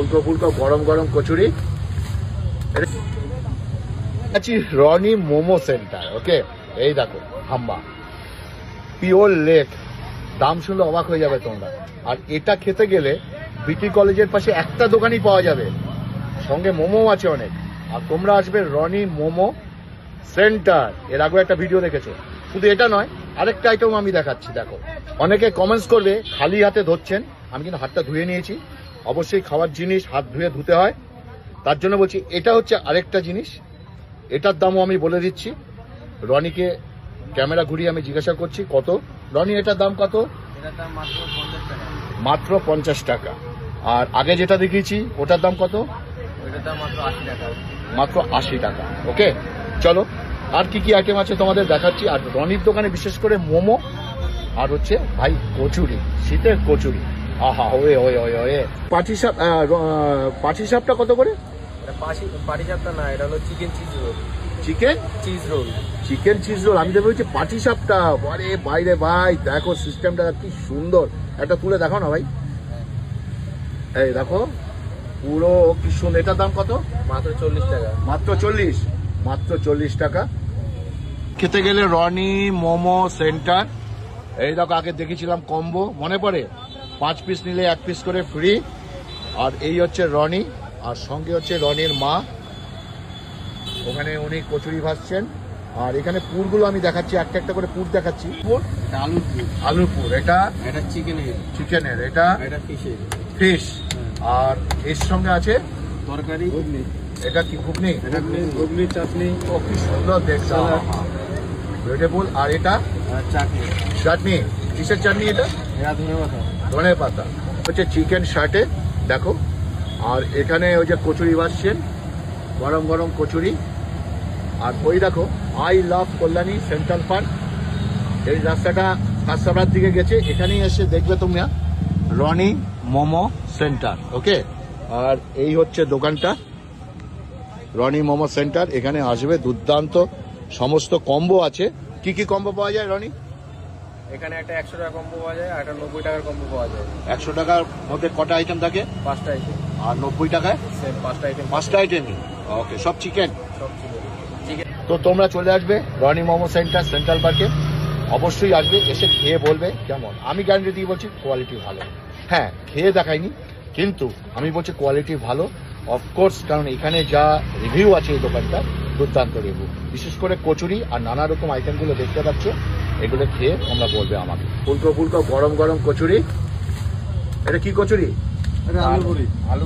ফুলকো ফুলকো গরম গরম কচুরি। রনি মোমো সেন্টার। ওকে, এই দেখো হাম্বা পিওর লেক, দাম শুনলে অবাক হয়ে যাবে তোমরা। আর এটা খেতে গেলে বিটি কলেজের পাশে একটা দোকানই পাওয়া যাবে, সঙ্গে মোমো আছে অনেক। আর তোমরা আসবে রনি মোমো সেন্টার। এর আগে একটা ভিডিও দেখেছো, শুধু এটা নয় আরেকটা আইটেম আমি দেখাচ্ছি। দেখো, অনেকে কমেন্টস করবে খালি হাতে ধরছেন, আমি কিন্তু হাতটা ধুয়ে নিয়েছি। অবশ্যই খাওয়ার জিনিস হাত ধুতে হয়, তার জন্য বলছি। এটা হচ্ছে আরেকটা জিনিস, এটার দামও আমি বলে দিচ্ছি। রনিকে ক্যামেরা ঘুরিয়ে আমি জিজ্ঞাসা করছি কত। রনি, এটার দাম কত? মাত্র 50 টাকা। আর আগে যেটা দেখিয়েছি ওটার দাম কত? মাত্র 80 টাকা। ওকে, চলো আর কি কি আইটেম আছে তোমাদের দেখাচ্ছি। আর রনির দোকানে বিশেষ করে মোমো আর হচ্ছে ভাই কচুরি, শীতের কচুরি। আহা, ওয়ে ওয়ে ওয়ে ওয়ে। পাটিসাপটা কত করে? পাটিসাপটা না, এটা হলো chicken cheese role. Chicken cheese role. আমি তো বলছি পাটিসাপটা। আরে বাইরে ভাই, দেখো সিস্টেমটা কি সুন্দর। একটা তুলে দেখো না ভাই, এই দেখো পুরো কি সুন্দর। এটার দাম কত? মাত্র 40 টাকা। মাত্র 40 টাকা। খেতে গেলে রনি মোমো সেন্টার। এই দেখো, আগে দেখেছিলাম কম্বো, মনে পড়ে? 5 পিস নিলে 1 পিস করে ফ্রি। আর এই হচ্ছে রনি, আর সঙ্গে হচ্ছে রনির মা, ওখানে উনি কচুরি ভাজছেন। আর এখানে পুরগুলো আমি দেখাচ্ছি, একটা একটা করে পুর দেখাচ্ছি। আলুর পুর, এটা চিকেনের, এটা ফিশ। আর এর সঙ্গে আছে তরকারি, এটা কি ঘুগনি? ঘুগনি চাটনি। ও কি সুন্দর দেখতে, ভেজিটেবল। আর এটা চাটনি। কিসের চাটনি এটা? ধনে পাতা হচ্ছে চিকেন শার্টে, দেখো। আর এখানে ওই যে কচুরি ভাজছেন, গরম গরম কচুরি। আর ওই দেখো I love Kalyani central park, এই রাস্তাটা কাঁচরাপাড়ার দিকে গেছে। এখানেই এসে দেখবে তোমরা রনি মোমো সেন্টার। ওকে, আর এই হচ্ছে দোকানটা রনি মোমো সেন্টার। এখানে আসবে, দুর্দান্ত সমস্ত কম্বো আছে। কি কি কম্বো পাওয়া যায় রনি? এখানে একটা 100 টাকা কম্বো পাওয়া যায়, একটা 90 টাকার কম্বো পাওয়া যায়। 100 টাকার মধ্যে কটা আইটেম থাকে? 5টা আইটেম। আর 90 টাকায় 5টা আইটেমই। ওকে, সব চিকেন। তো তোমরা চলে আসবে রনি মোমো সেন্টার সেন্ট্রাল পার্কে, অবশ্যই আসবে, এসে খেয়ে বলবে কেমন। আমি গ্যারান্টি দিয়ে বলছি কোয়ালিটি ভালো। হ্যাঁ, খেয়ে দেখাইনি, কিন্তু আমি বলছি কোয়ালিটি ভালো অফকোর্স, কারণ এখানে যা রিভিউ আছে এই দোকানটা, দুর্দান্ত রিভিউ। বিশেষ করে কচুরি আর নানা রকম আইটেমগুলো দেখতে পাচ্ছ, এগুলো খেয়ে তোমরা বলবে আমাকে। ফুলকো ফুলকো গরম গরম কচুরি। এটা কি কচুরি? আলু